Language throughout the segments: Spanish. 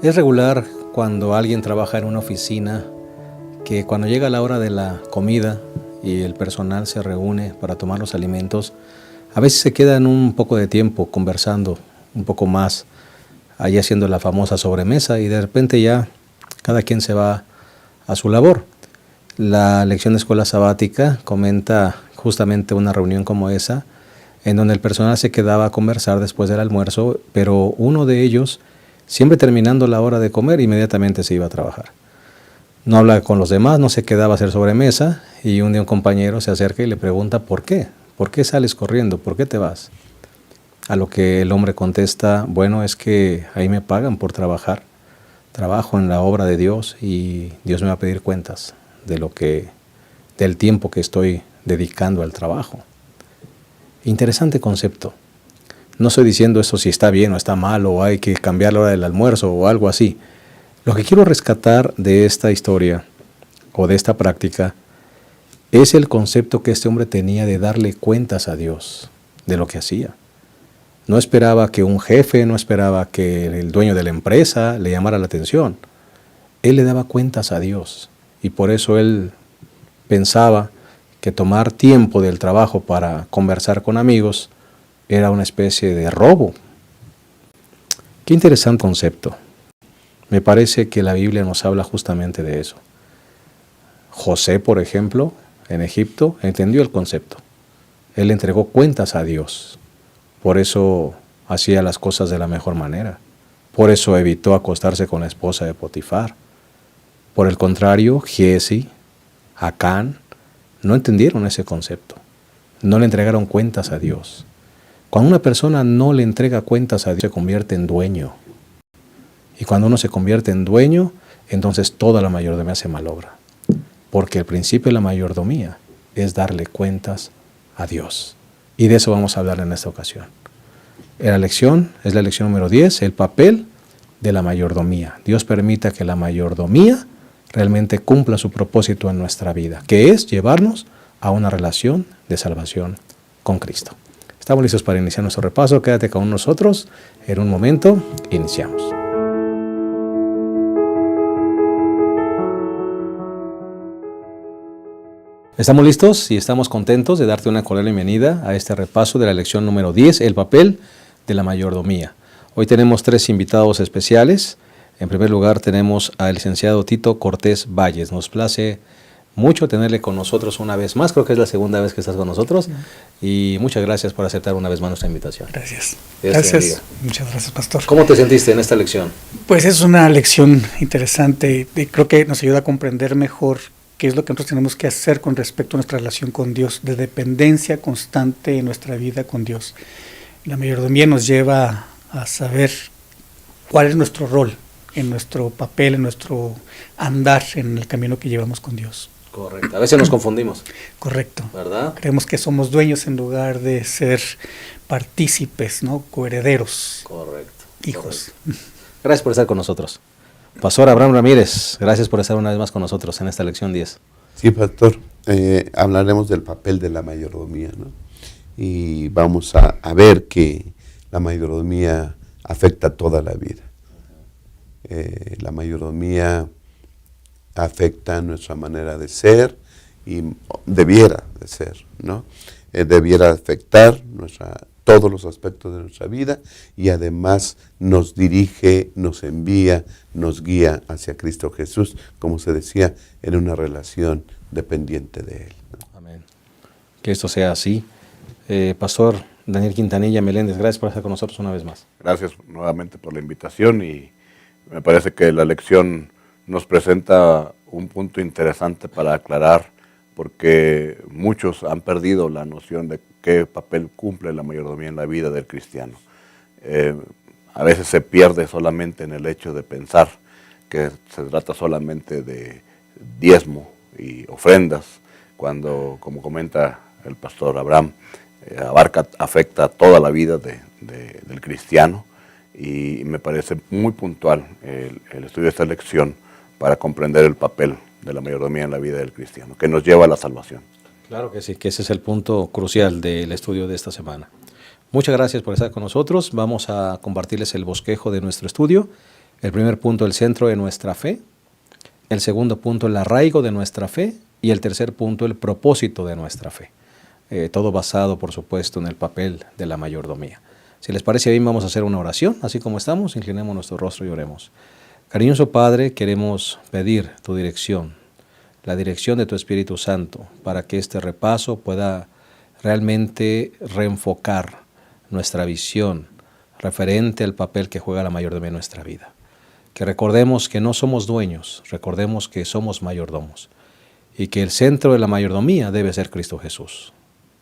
Es regular cuando alguien trabaja en una oficina que cuando llega la hora de la comida y el personal se reúne para tomar los alimentos, a veces se quedan un poco de tiempo conversando un poco más, ahí haciendo la famosa sobremesa, y de repente ya cada quien se va a su labor. La lección de escuela sabática comenta justamente una reunión como esa, en donde el personal se quedaba a conversar después del almuerzo, pero uno de ellos, siempre terminando la hora de comer, inmediatamente se iba a trabajar. No hablaba con los demás, no se quedaba a hacer sobremesa, y un día un compañero se acerca y le pregunta ¿por qué? ¿Por qué sales corriendo? ¿Por qué te vas? A lo que el hombre contesta, bueno, es que ahí me pagan por trabajar. Trabajo en la obra de Dios y Dios me va a pedir cuentas del tiempo que estoy dedicando al trabajo. Interesante concepto. No estoy diciendo eso si está bien o está mal o hay que cambiar la hora del almuerzo o algo así. Lo que quiero rescatar de esta historia o de esta práctica es el concepto que este hombre tenía de darle cuentas a Dios de lo que hacía. No esperaba que un jefe, no esperaba que el dueño de la empresa le llamara la atención. Él le daba cuentas a Dios y por eso él pensaba que tomar tiempo del trabajo para conversar con amigos era una especie de robo. Qué interesante concepto. Me parece que la Biblia nos habla justamente de eso. José, por ejemplo, en Egipto, entendió el concepto. Él entregó cuentas a Dios. Por eso hacía las cosas de la mejor manera. Por eso evitó acostarse con la esposa de Potifar. Por el contrario, Giezi, Acán, no entendieron ese concepto. No le entregaron cuentas a Dios. Cuando una persona no le entrega cuentas a Dios, se convierte en dueño. Y cuando uno se convierte en dueño, entonces toda la mayordomía se malogra. Porque el principio de la mayordomía es darle cuentas a Dios. Y de eso vamos a hablar en esta ocasión. La lección es la lección número 10, el papel de la mayordomía. Dios permita que la mayordomía realmente cumpla su propósito en nuestra vida, que es llevarnos a una relación de salvación con Cristo. Estamos listos para iniciar nuestro repaso. Quédate con nosotros. En un momento, iniciamos. Estamos listos y estamos contentos de darte una cordial bienvenida a este repaso de la lección número 10, el papel de la mayordomía. Hoy tenemos 3 invitados especiales. En primer lugar tenemos al licenciado Tito Cortés Valles. Nos place mucho tenerle con nosotros una vez más. Creo que es la segunda vez que estás con nosotros. Y muchas gracias por aceptar una vez más nuestra invitación. Gracias. Gracias. Muchas gracias, pastor. ¿Cómo te sentiste en esta lección? Pues es una lección interesante y creo que nos ayuda a comprender mejor qué es lo que nosotros tenemos que hacer con respecto a nuestra relación con Dios, de dependencia constante en nuestra vida con Dios. La mayordomía nos lleva a saber cuál es nuestro rol en nuestro papel, en nuestro andar en el camino que llevamos con Dios. Correcto. A veces nos confundimos. Correcto. ¿Verdad? Creemos que somos dueños en lugar de ser partícipes, ¿no? Coherederos. Correcto. Hijos. Correcto. Gracias por estar con nosotros. Pastor Abraham Ramírez, gracias por estar una vez más con nosotros en esta lección 10. Sí, pastor. Hablaremos del papel de la mayordomía, ¿no? Y vamos a ver que la mayordomía afecta toda la vida. La mayordomía afecta nuestra manera de ser y debiera de ser, ¿no? Debiera afectar todos los aspectos de nuestra vida y además nos dirige, nos envía, nos guía hacia Cristo Jesús, como se decía, en una relación dependiente de Él, ¿no? Amén. Que esto sea así. Pastor Daniel Quintanilla Meléndez, gracias por estar con nosotros una vez más. Gracias nuevamente por la invitación y me parece que la lección nos presenta un punto interesante para aclarar, porque muchos han perdido la noción de qué papel cumple la mayordomía en la vida del cristiano. A veces se pierde solamente en el hecho de pensar que se trata solamente de diezmo y ofrendas, cuando, como comenta el pastor Abraham, afecta toda la vida del cristiano, y me parece muy puntual el estudio de esta lección para comprender el papel de la mayordomía en la vida del cristiano, que nos lleva a la salvación. Claro que sí, que ese es el punto crucial del estudio de esta semana. Muchas gracias por estar con nosotros. Vamos a compartirles el bosquejo de nuestro estudio. El primer punto, el centro de nuestra fe. El segundo punto, el arraigo de nuestra fe. Y el tercer punto, el propósito de nuestra fe. Todo basado, por supuesto, en el papel de la mayordomía. Si les parece bien, vamos a hacer una oración, así como estamos, inclinemos nuestro rostro y oremos. Cariñoso Padre, queremos pedir tu dirección, la dirección de tu Espíritu Santo, para que este repaso pueda realmente reenfocar nuestra visión referente al papel que juega la mayordomía en nuestra vida. Que recordemos que no somos dueños, recordemos que somos mayordomos y que el centro de la mayordomía debe ser Cristo Jesús.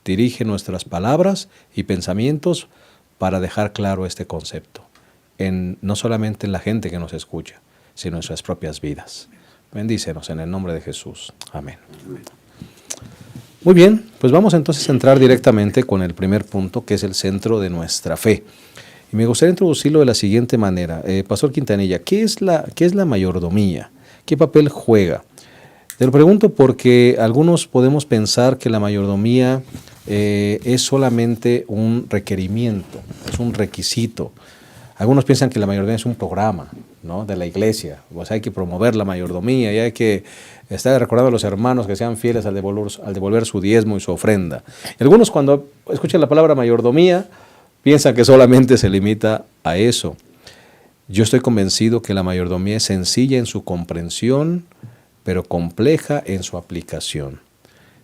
Dirige nuestras palabras y pensamientos para dejar claro este concepto, no solamente en la gente que nos escucha, sino en nuestras propias vidas. Bendícenos en el nombre de Jesús. Amén. Muy bien, pues vamos entonces a entrar directamente con el primer punto, que es el centro de nuestra fe. Y me gustaría introducirlo de la siguiente manera. Pastor Quintanilla, ¿qué es la mayordomía? ¿Qué papel juega? Te lo pregunto porque algunos podemos pensar que la mayordomía es solamente un requerimiento, es un requisito. Algunos piensan que la mayordomía es un programa, ¿no?, de la iglesia. Pues hay que promover la mayordomía y hay que estar recordando a los hermanos que sean fieles al devolver su diezmo y su ofrenda. Y algunos cuando escuchan la palabra mayordomía piensan que solamente se limita a eso. Yo estoy convencido que la mayordomía es sencilla en su comprensión, pero compleja en su aplicación.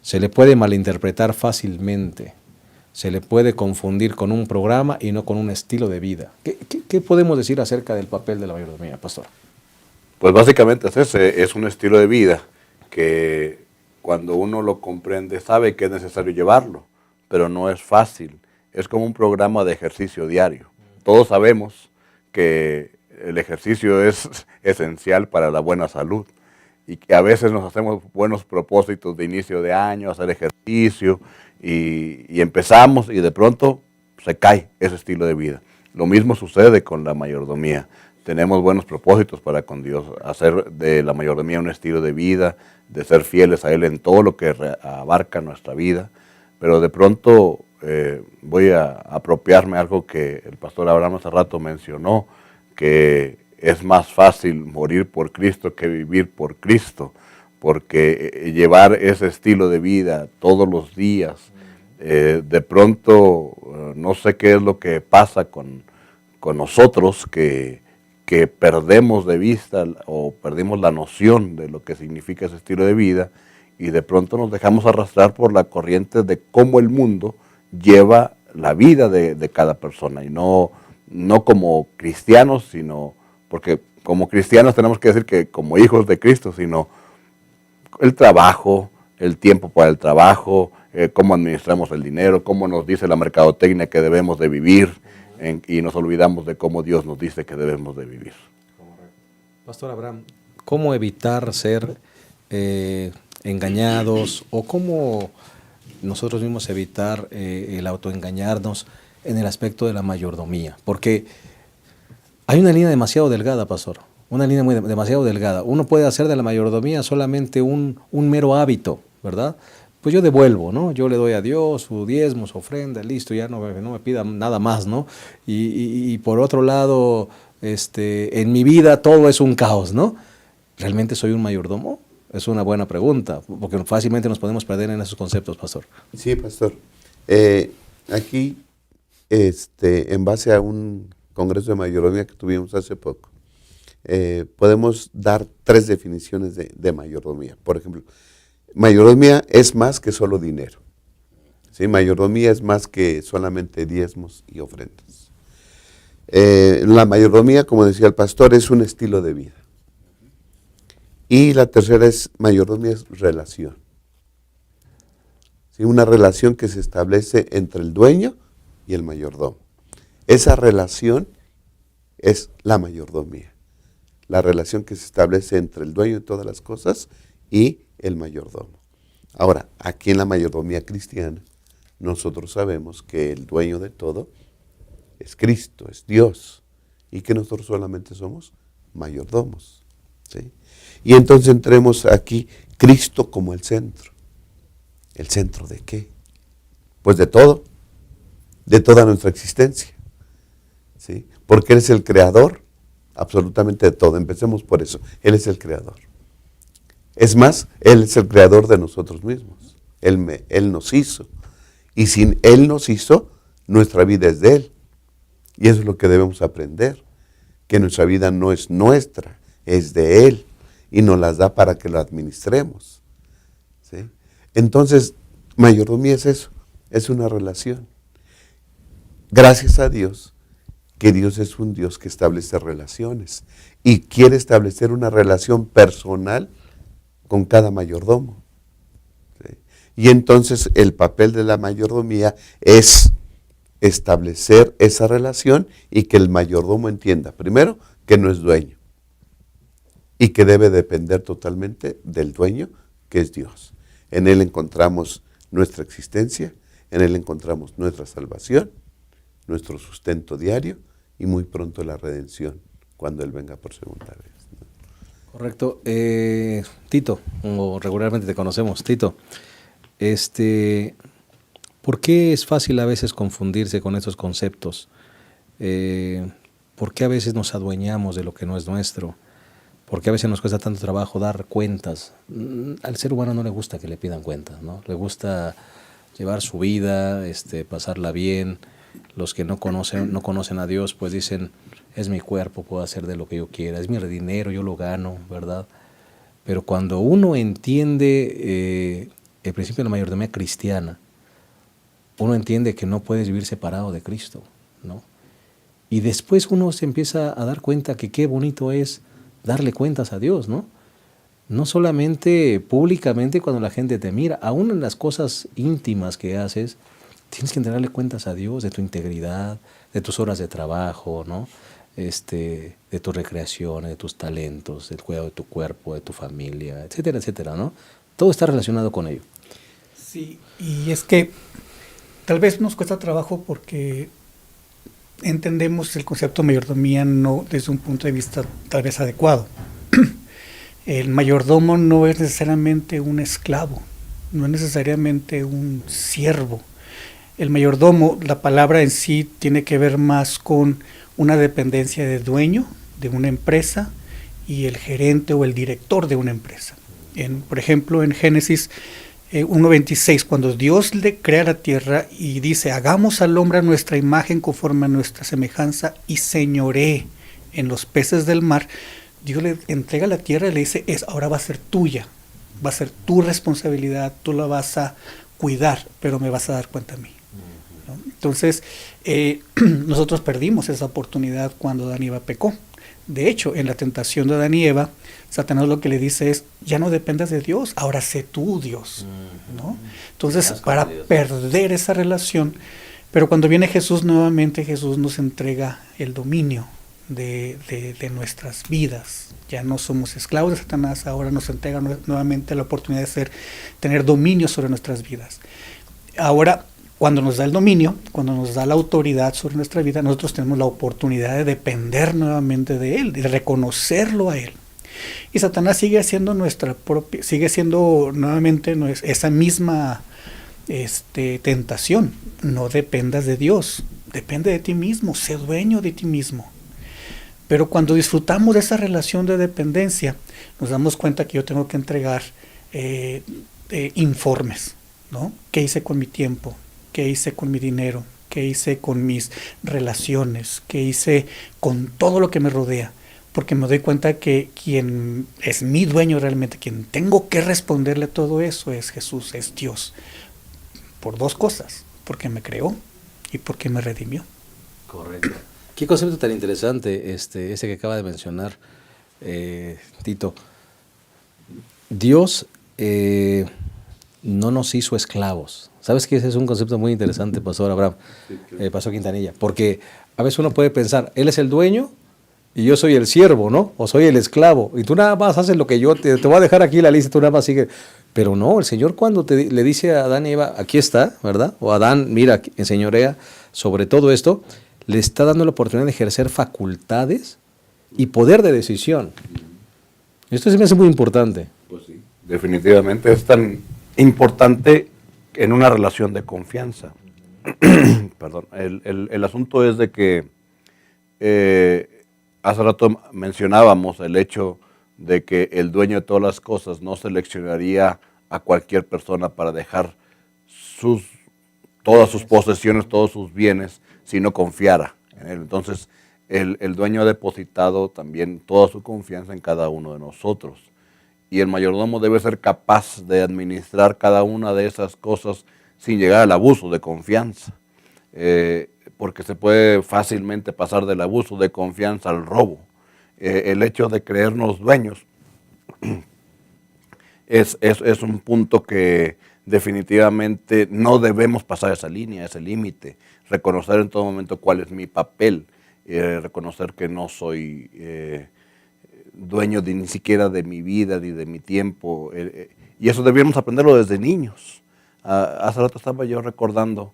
Se le puede malinterpretar fácilmente, se le puede confundir con un programa y no con un estilo de vida. ¿Qué podemos decir acerca del papel de la mayordomía, pastor? Pues básicamente es ese, es un estilo de vida que cuando uno lo comprende sabe que es necesario llevarlo, pero no es fácil. Es como un programa de ejercicio diario. Todos sabemos que el ejercicio es esencial para la buena salud y que a veces nos hacemos buenos propósitos de inicio de año, hacer ejercicio y empezamos y de pronto se cae ese estilo de vida. Lo mismo sucede con la mayordomía. Tenemos buenos propósitos para con Dios, hacer de la mayordomía un estilo de vida, de ser fieles a Él en todo lo que abarca nuestra vida, pero de pronto voy a apropiarme algo que el pastor Abraham hace rato mencionó, que es más fácil morir por Cristo que vivir por Cristo, porque llevar ese estilo de vida todos los días, de pronto no sé qué es lo que pasa con nosotros, que perdemos de vista o perdimos la noción de lo que significa ese estilo de vida y de pronto nos dejamos arrastrar por la corriente de cómo el mundo lleva la vida de cada persona y no como cristianos, sino porque como cristianos tenemos que decir que como hijos de Cristo, sino el trabajo, el tiempo para el trabajo, cómo administramos el dinero, cómo nos dice la mercadotecnia que debemos de vivir y nos olvidamos de cómo Dios nos dice que debemos de vivir. Pastor Abraham, ¿cómo evitar ser engañados o cómo nosotros mismos evitar el autoengañarnos en el aspecto de la mayordomía? Porque hay una línea demasiado delgada, pastor, una línea demasiado delgada. Uno puede hacer de la mayordomía solamente un mero hábito, ¿verdad? Pues yo devuelvo, ¿no? Yo le doy a Dios su diezmo, su ofrenda, listo, ya no me pida nada más, ¿no? Y por otro lado, en mi vida todo es un caos, ¿no? ¿Realmente soy un mayordomo? Es una buena pregunta, porque fácilmente nos podemos perder en esos conceptos, pastor. Sí, pastor. Aquí, en base a un congreso de mayordomía que tuvimos hace poco, podemos dar 3 definiciones de mayordomía. Por ejemplo, mayordomía es más que solo dinero. ¿Sí? Mayordomía es más que solamente diezmos y ofrendas. La mayordomía, como decía el pastor, es un estilo de vida. Y la tercera es, mayordomía es relación. ¿Sí? Una relación que se establece entre el dueño y el mayordomo. Esa relación es la mayordomía. La relación que se establece entre el dueño de todas las cosas y el mayordomo. Ahora, aquí en la mayordomía cristiana, nosotros sabemos que el dueño de todo es Cristo, es Dios, y que nosotros solamente somos mayordomos. ¿Sí? Y entonces entremos aquí, Cristo como el centro. ¿El centro de qué? Pues de todo, de toda nuestra existencia. ¿Sí? Porque Él es el creador absolutamente de todo. Empecemos por eso. Él es el creador. Es más, Él es el creador de nosotros mismos. Él nos hizo. Y si Él nos hizo, nuestra vida es de Él. Y eso es lo que debemos aprender, que nuestra vida no es nuestra, es de Él. Y nos las da para que lo administremos. ¿Sí? Entonces, mayordomía es eso, es una relación. Gracias a Dios, que Dios es un Dios que establece relaciones y quiere establecer una relación personal con cada mayordomo. ¿Sí? Y entonces el papel de la mayordomía es establecer esa relación y que el mayordomo entienda, primero, que no es dueño y que debe depender totalmente del dueño, que es Dios. En Él encontramos nuestra existencia, en Él encontramos nuestra salvación, nuestro sustento diario y muy pronto la redención, cuando Él venga por segunda vez. Correcto. Tito, como regularmente te conocemos, Tito, ¿por qué es fácil a veces confundirse con estos conceptos? ¿Por qué a veces nos adueñamos de lo que no es nuestro? ¿Por qué a veces nos cuesta tanto trabajo dar cuentas? Al ser humano no le gusta que le pidan cuentas, ¿no? Le gusta llevar su vida, pasarla bien. Los que no conocen a Dios, pues dicen, es mi cuerpo, puedo hacer de lo que yo quiera, es mi dinero, yo lo gano, ¿verdad? Pero cuando uno entiende el principio de la mayordomía cristiana, uno entiende que no puedes vivir separado de Cristo, ¿no? Y después uno se empieza a dar cuenta que qué bonito es darle cuentas a Dios, ¿no? No solamente públicamente cuando la gente te mira, aún en las cosas íntimas que haces, tienes que entregarle cuentas a Dios de tu integridad, de tus horas de trabajo, ¿no? De tus recreaciones, de tus talentos, del cuidado de tu cuerpo, de tu familia, etcétera, etcétera, ¿no? Todo está relacionado con ello. Sí, y es que tal vez nos cuesta trabajo porque entendemos el concepto de mayordomía no desde un punto de vista tal vez adecuado. El mayordomo no es necesariamente un esclavo, no es necesariamente un siervo. El mayordomo, la palabra en sí tiene que ver más con una dependencia de dueño de una empresa y el gerente o el director de una empresa. Por ejemplo, en Génesis 1:26, cuando Dios le crea la tierra y dice, hagamos al hombre a nuestra imagen conforme a nuestra semejanza y señoree en los peces del mar, Dios le entrega la tierra y le dice, ahora va a ser tuya, va a ser tu responsabilidad, tú la vas a cuidar, pero me vas a dar cuenta a mí. ¿No? Entonces, nosotros perdimos esa oportunidad cuando Adán y Eva pecó. De hecho, en la tentación de Adán y Eva, Satanás lo que le dice es, ya no dependas de Dios, ahora sé tú Dios, ¿no? Entonces, para perder esa relación, pero cuando viene Jesús nuevamente, Jesús nos entrega el dominio de nuestras vidas. Ya no somos esclavos de Satanás, ahora nos entrega nuevamente la oportunidad de tener dominio sobre nuestras vidas. Ahora, cuando nos da el dominio, cuando nos da la autoridad sobre nuestra vida, nosotros tenemos la oportunidad de depender nuevamente de Él, de reconocerlo a Él. Y Satanás sigue siendo nuevamente esa misma tentación. No dependas de Dios, depende de ti mismo, sé dueño de ti mismo. Pero cuando disfrutamos de esa relación de dependencia, nos damos cuenta que yo tengo que entregar informes, ¿no? ¿Qué hice con mi tiempo? ¿Qué hice con mi dinero? ¿Qué hice con mis relaciones? ¿Qué hice con todo lo que me rodea? Porque me doy cuenta que quien es mi dueño realmente, quien tengo que responderle a todo eso es Jesús, es Dios. Por dos cosas, porque me creó y porque me redimió. Correcto. Qué concepto tan interesante ese que acaba de mencionar, Tito. Dios no nos hizo esclavos. ¿Sabes que ese es un concepto muy interesante, Pastor Abraham, Pastor Quintanilla? Porque a veces uno puede pensar, Él es el dueño y yo soy el siervo, ¿no? O soy el esclavo. Y tú nada más haces lo que yo te voy a dejar aquí la lista, tú nada más sigue. Pero no, el Señor cuando le dice a Adán y Eva, aquí está, ¿verdad? O Adán, mira, enseñorea sobre todo esto, le está dando la oportunidad de ejercer facultades y poder de decisión. Esto se me hace muy importante. Pues sí, definitivamente es tan importante en una relación de confianza. Perdón, el asunto es de que hace rato mencionábamos el hecho de que el dueño de todas las cosas no seleccionaría a cualquier persona para dejar todas sus posesiones, todos sus bienes, si no confiara en él. Entonces, el dueño ha depositado también toda su confianza en cada uno de nosotros. Y el mayordomo debe ser capaz de administrar cada una de esas cosas sin llegar al abuso de confianza. Porque se puede fácilmente pasar del abuso de confianza al robo. El hecho de creernos dueños es un punto que definitivamente no debemos pasar esa línea, ese límite. Reconocer en todo momento cuál es mi papel, reconocer que no soy dueño ni siquiera de mi vida ni de mi tiempo. Y eso debíamos aprenderlo desde niños. Hace rato estaba yo recordando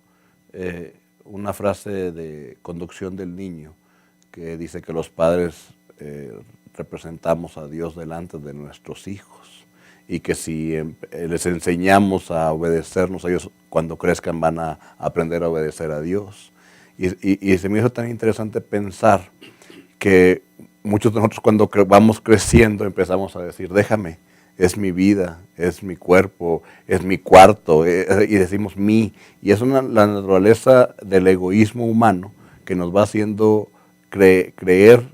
una frase de Conducción del Niño que dice que los padres representamos a Dios delante de nuestros hijos y que si les enseñamos a obedecernos a ellos, cuando crezcan van a aprender a obedecer a Dios. Y se me hizo tan interesante pensar que muchos de nosotros cuando vamos creciendo empezamos a decir, déjame, es mi vida, es mi cuerpo, es mi cuarto, y decimos mí. Y es la naturaleza del egoísmo humano que nos va haciendo creer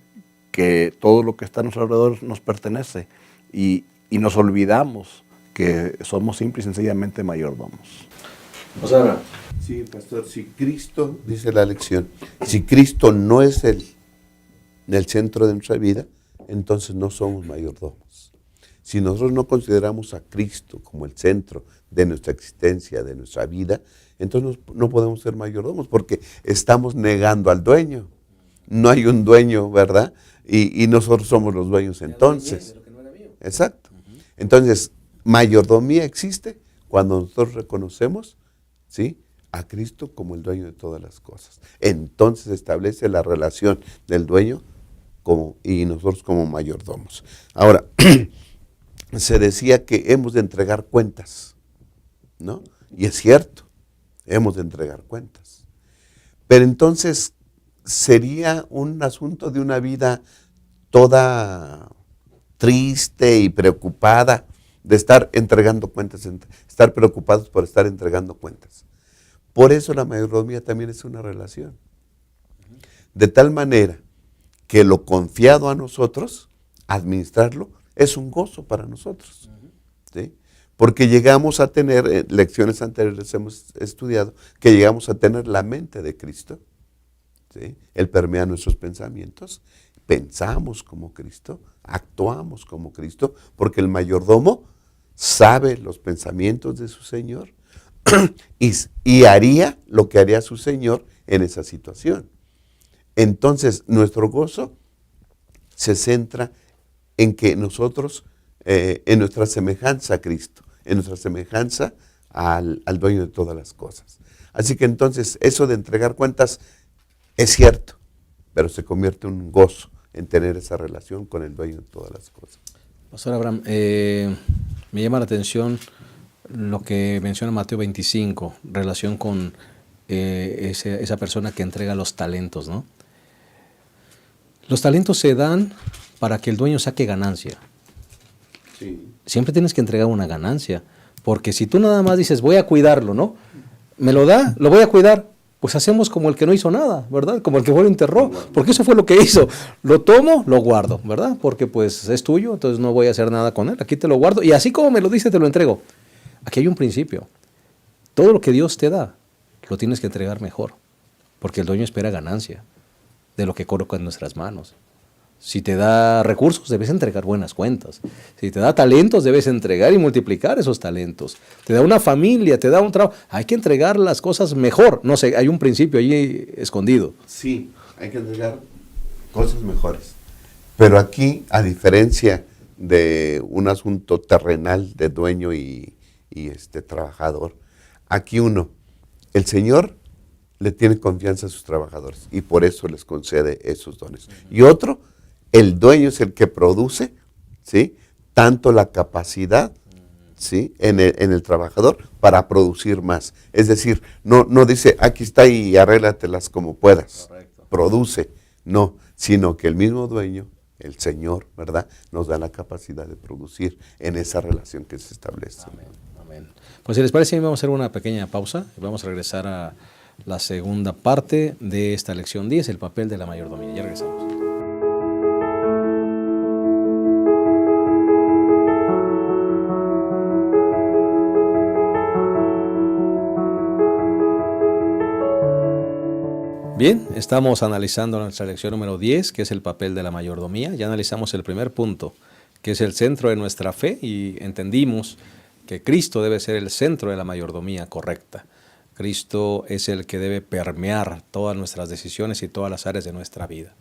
que todo lo que está a nuestro alrededor nos pertenece. Y nos olvidamos que somos simple y sencillamente mayordomos. O sea, sí, pastor, si Cristo, dice la lección, si Cristo no es el centro de nuestra vida, entonces no somos mayordomos. Si nosotros no consideramos a Cristo como el centro de nuestra existencia, de nuestra vida, entonces no podemos ser mayordomos porque estamos negando al dueño. No hay un dueño, ¿verdad? Y nosotros somos los dueños entonces. Exacto. Entonces, mayordomía existe cuando nosotros reconocemos, ¿sí?, a Cristo como el dueño de todas las cosas. Entonces establece la relación del dueño y nosotros como mayordomos. Ahora, se decía que hemos de entregar cuentas, ¿no? Y es cierto, hemos de entregar cuentas. Pero entonces sería un asunto de una vida toda triste y preocupada de estar entregando cuentas, estar preocupados por estar entregando cuentas. Por eso la mayordomía también es una relación. De tal manera que lo confiado a nosotros, administrarlo, es un gozo para nosotros. ¿Sí? Porque llegamos a tener, lecciones anteriores hemos estudiado, que llegamos a tener la mente de Cristo. ¿Sí? Él permea nuestros pensamientos, pensamos como Cristo, actuamos como Cristo, porque el mayordomo sabe los pensamientos de su Señor y haría lo que haría su Señor en esa situación. Entonces, nuestro gozo se centra en que nosotros, en nuestra semejanza a Cristo, en nuestra semejanza al dueño de todas las cosas. Así que entonces, eso de entregar cuentas es cierto, pero se convierte en un gozo en tener esa relación con el dueño de todas las cosas. Pastor Abraham, me llama la atención lo que menciona Mateo 25, relación con esa persona que entrega los talentos, ¿no? Los talentos se dan para que el dueño saque ganancia. Sí. Siempre tienes que entregar una ganancia, porque si tú nada más dices, voy a cuidarlo, ¿no? Me lo da, lo voy a cuidar. Pues hacemos como el que no hizo nada, ¿verdad? Como el que fue lo enterró, porque eso fue lo que hizo. Lo tomo, lo guardo, ¿verdad? Porque pues es tuyo, entonces no voy a hacer nada con él. Aquí te lo guardo y así como me lo dice, te lo entrego. Aquí hay un principio. Todo lo que Dios te da, lo tienes que entregar mejor, porque el dueño espera ganancia de lo que coloca en nuestras manos. Si te da recursos, debes entregar buenas cuentas. Si te da talentos, debes entregar y multiplicar esos talentos. Te da una familia, te da un trabajo. Hay que entregar las cosas mejor. No sé, hay un principio allí escondido. Sí, hay que entregar cosas mejores. Pero aquí, a diferencia de un asunto terrenal de dueño y trabajador, aquí el Señor le tiene confianza a sus trabajadores y por eso les concede esos dones. Y otro, el dueño es el que produce, ¿sí?, tanto la capacidad, ¿sí?, en el trabajador para producir más. Es decir, no dice, aquí está y arréglatelas como puedas. Correcto. Produce. No, sino que el mismo dueño, el Señor, ¿verdad?, nos da la capacidad de producir en esa relación que se establece. Amén, amén. Pues si les parece, vamos a hacer una pequeña pausa y vamos a regresar a la segunda parte de esta lección 10, el papel de la mayordomía. Ya regresamos. Bien, estamos analizando nuestra lección número 10, que es el papel de la mayordomía. Ya analizamos el primer punto, que es el centro de nuestra fe, y entendimos que Cristo debe ser el centro de la mayordomía correcta. Cristo es el que debe permear todas nuestras decisiones y todas las áreas de nuestra vida.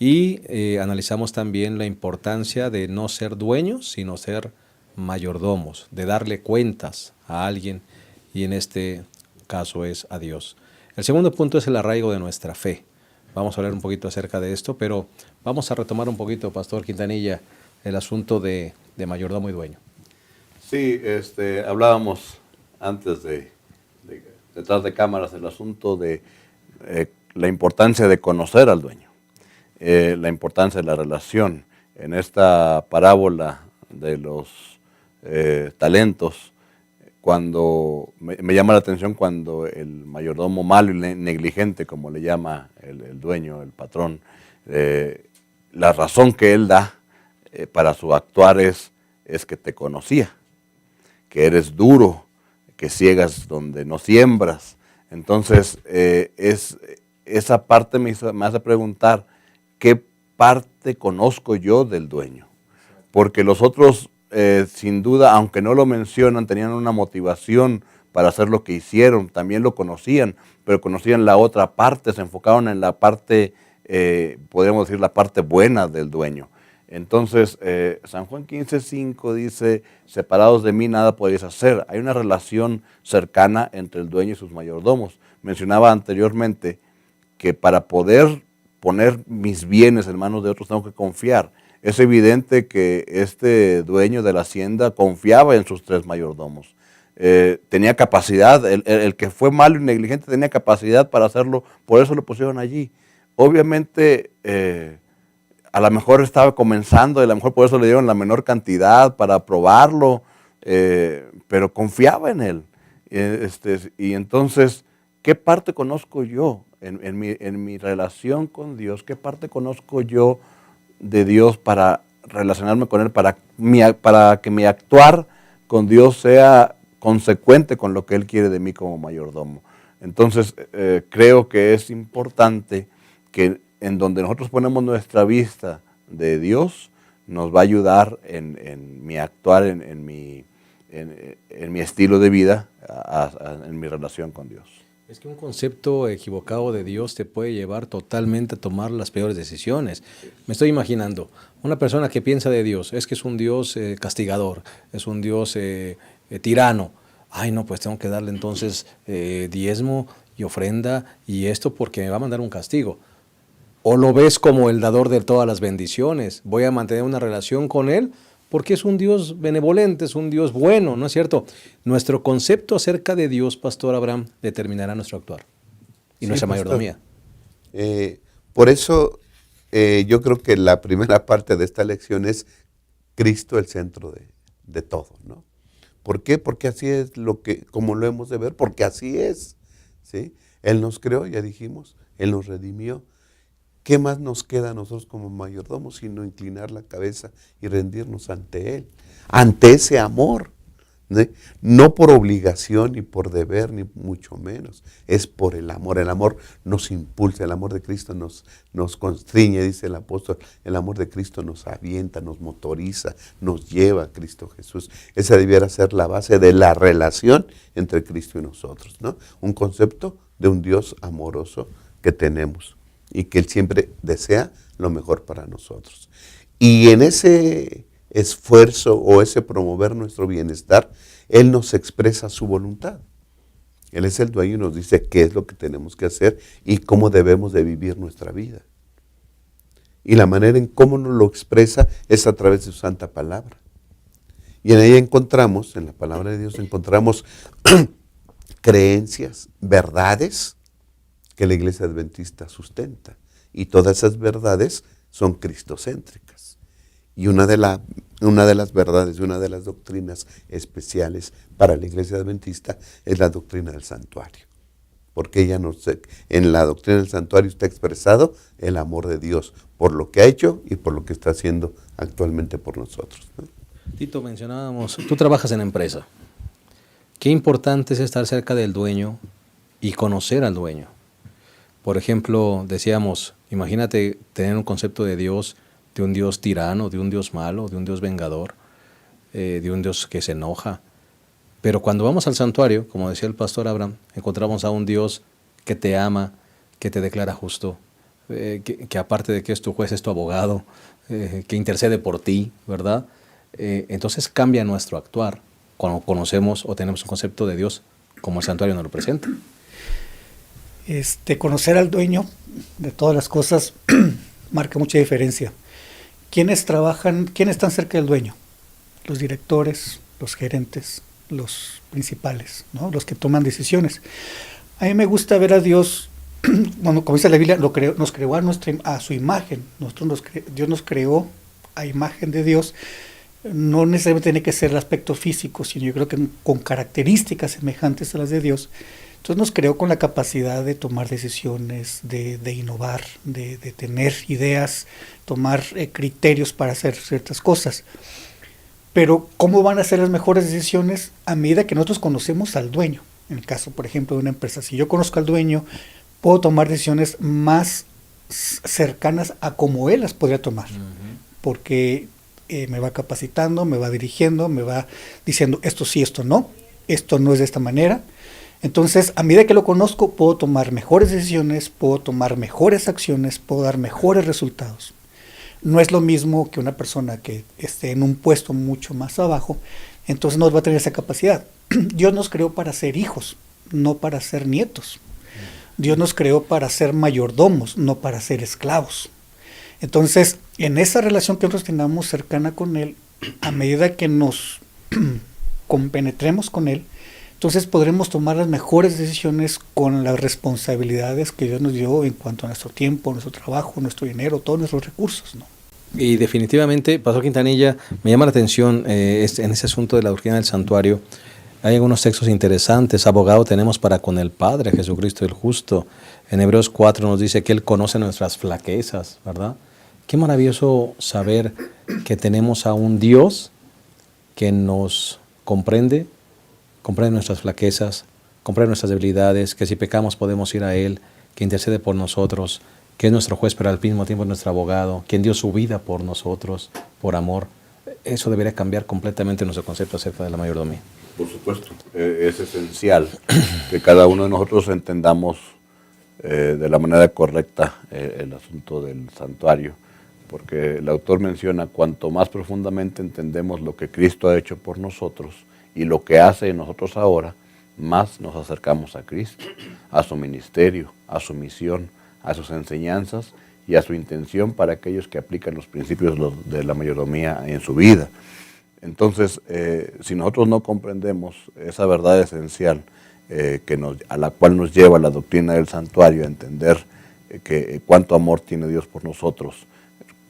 Y analizamos también la importancia de no ser dueños, sino ser mayordomos, de darle cuentas a alguien, y en este caso es a Dios. El segundo punto es el arraigo de nuestra fe. Vamos a hablar un poquito acerca de esto, pero vamos a retomar un poquito, Pastor Quintanilla, el asunto de mayordomo y dueño. Sí, hablábamos antes detrás de cámaras, el asunto de la importancia de conocer al dueño, la importancia de la relación. En esta parábola de los talentos, cuando me llama la atención cuando el mayordomo malo y negligente, como le llama el dueño, el patrón, la razón que él da para su actuar es que te conocía, que eres duro, que ciegas donde no siembras. Entonces, esa parte me hace preguntar, ¿qué parte conozco yo del dueño? Porque los otros, sin duda, aunque no lo mencionan, tenían una motivación para hacer lo que hicieron, también lo conocían, pero conocían la otra parte, se enfocaron en la parte, podríamos decir, la parte buena del dueño. Entonces, San Juan 15:5 dice, separados de mí nada podéis hacer. Hay una relación cercana entre el dueño y sus mayordomos. Mencionaba anteriormente que para poder poner mis bienes en manos de otros tengo que confiar. Es evidente que este dueño de la hacienda confiaba en sus 3 mayordomos. Tenía capacidad, el que fue malo y negligente tenía capacidad para hacerlo, por eso lo pusieron allí. Obviamente, a lo mejor estaba comenzando, y a lo mejor por eso le dieron la menor cantidad para probarlo, pero confiaba en él. Y entonces, ¿qué parte conozco yo en mi relación con Dios? ¿Qué parte conozco yo de Dios para relacionarme con Él, para que mi actuar con Dios sea consecuente con lo que Él quiere de mí como mayordomo? Entonces, creo que es importante que en donde nosotros ponemos nuestra vista de Dios, nos va a ayudar en mi actuar, en mi estilo de vida, en mi relación con Dios. Es que un concepto equivocado de Dios te puede llevar totalmente a tomar las peores decisiones. Me estoy imaginando, una persona que piensa de Dios, es que es un Dios castigador, es un Dios tirano. Ay, no, pues tengo que darle entonces diezmo y ofrenda y esto porque me va a mandar un castigo. O lo ves como el dador de todas las bendiciones. Voy a mantener una relación con Él porque es un Dios benevolente, es un Dios bueno, ¿no es cierto? Nuestro concepto acerca de Dios, Pastor Abraham, determinará nuestro actuar y nuestra mayordomía. Por eso yo creo que la primera parte de esta lección es Cristo el centro de todo, ¿no? ¿Por qué? Porque así es como lo hemos de ver, porque así es, ¿sí? Él nos creó, ya dijimos, Él nos redimió. ¿Qué más nos queda a nosotros como mayordomos sino inclinar la cabeza y rendirnos ante Él? Ante ese amor, ¿sí? No por obligación ni por deber, ni mucho menos. Es por el amor. El amor nos impulsa, el amor de Cristo nos constriñe, dice el apóstol. El amor de Cristo nos avienta, nos motoriza, nos lleva a Cristo Jesús. Esa debiera ser la base de la relación entre Cristo y nosotros, ¿no? Un concepto de un Dios amoroso que tenemos y que Él siempre desea lo mejor para nosotros. Y en ese esfuerzo o ese promover nuestro bienestar, Él nos expresa su voluntad. Él es el dueño y nos dice qué es lo que tenemos que hacer y cómo debemos de vivir nuestra vida. Y la manera en cómo nos lo expresa es a través de su santa palabra. Y en ella encontramos, en la palabra de Dios, encontramos creencias, verdades que la Iglesia Adventista sustenta y todas esas verdades son cristocéntricas. Y una de las verdades, una de las doctrinas especiales para la Iglesia Adventista es la doctrina del santuario. Porque en la doctrina del santuario está expresado el amor de Dios por lo que ha hecho y por lo que está haciendo actualmente por nosotros, ¿no? Tito, mencionábamos, tú trabajas en empresa. Qué importante es estar cerca del dueño y conocer al dueño. Por ejemplo, decíamos, imagínate tener un concepto de Dios, de un Dios tirano, de un Dios malo, de un Dios vengador, de un Dios que se enoja. Pero cuando vamos al santuario, como decía el pastor Abraham, encontramos a un Dios que te ama, que te declara justo, que aparte de que es tu juez, es tu abogado, que intercede por ti, ¿verdad? Entonces cambia nuestro actuar cuando conocemos o tenemos un concepto de Dios como el santuario nos lo presenta. Conocer al dueño de todas las cosas marca mucha diferencia. ¿Quiénes están cerca del dueño? Los directores, los gerentes, los principales, ¿no? Los que toman decisiones. A mí me gusta ver a Dios, bueno, como dice la Biblia, nos creó a su imagen. Dios nos creó a imagen de Dios. No necesariamente tiene que ser el aspecto físico, sino yo creo que con características semejantes a las de Dios. Entonces nos creó con la capacidad de tomar decisiones, de innovar, de tener ideas, tomar criterios para hacer ciertas cosas. Pero ¿cómo van a ser las mejores decisiones? A medida que nosotros conocemos al dueño. En el caso, por ejemplo, de una empresa, si yo conozco al dueño, puedo tomar decisiones más cercanas a como él las podría tomar. Porque me va capacitando, me va dirigiendo, me va diciendo esto sí, esto no es de esta manera. Entonces, a medida que lo conozco, puedo tomar mejores decisiones, puedo tomar mejores acciones, puedo dar mejores resultados. No es lo mismo que una persona que esté en un puesto mucho más abajo, entonces no va a tener esa capacidad. Dios nos creó para ser hijos, no para ser nietos. Dios nos creó para ser mayordomos, no para ser esclavos. Entonces, en esa relación que nosotros tengamos cercana con Él, a medida que nos compenetremos con Él, entonces podremos tomar las mejores decisiones con las responsabilidades que Dios nos dio en cuanto a nuestro tiempo, nuestro trabajo, nuestro dinero, todos nuestros recursos, ¿no? Y definitivamente, Pastor Quintanilla, me llama la atención en ese asunto de la doctrina del santuario. Hay algunos textos interesantes. Abogado tenemos para con el Padre, Jesucristo el justo. En Hebreos 4 nos dice que Él conoce nuestras flaquezas, ¿verdad? Qué maravilloso saber que tenemos a un Dios que nos comprende nuestras flaquezas, comprende nuestras debilidades, que si pecamos podemos ir a Él, que intercede por nosotros, que es nuestro juez, pero al mismo tiempo es nuestro abogado, quien dio su vida por nosotros, por amor. Eso debería cambiar completamente nuestro concepto acerca de la mayordomía. Por supuesto, es esencial que cada uno de nosotros entendamos de la manera correcta el asunto del santuario, porque el autor menciona, cuanto más profundamente entendemos lo que Cristo ha hecho por nosotros y lo que hace en nosotros ahora, más nos acercamos a Cristo, a su ministerio, a su misión, a sus enseñanzas y a su intención para aquellos que aplican los principios de la mayordomía en su vida. Entonces, si nosotros no comprendemos esa verdad esencial a la cual nos lleva la doctrina del santuario, a entender que cuánto amor tiene Dios por nosotros,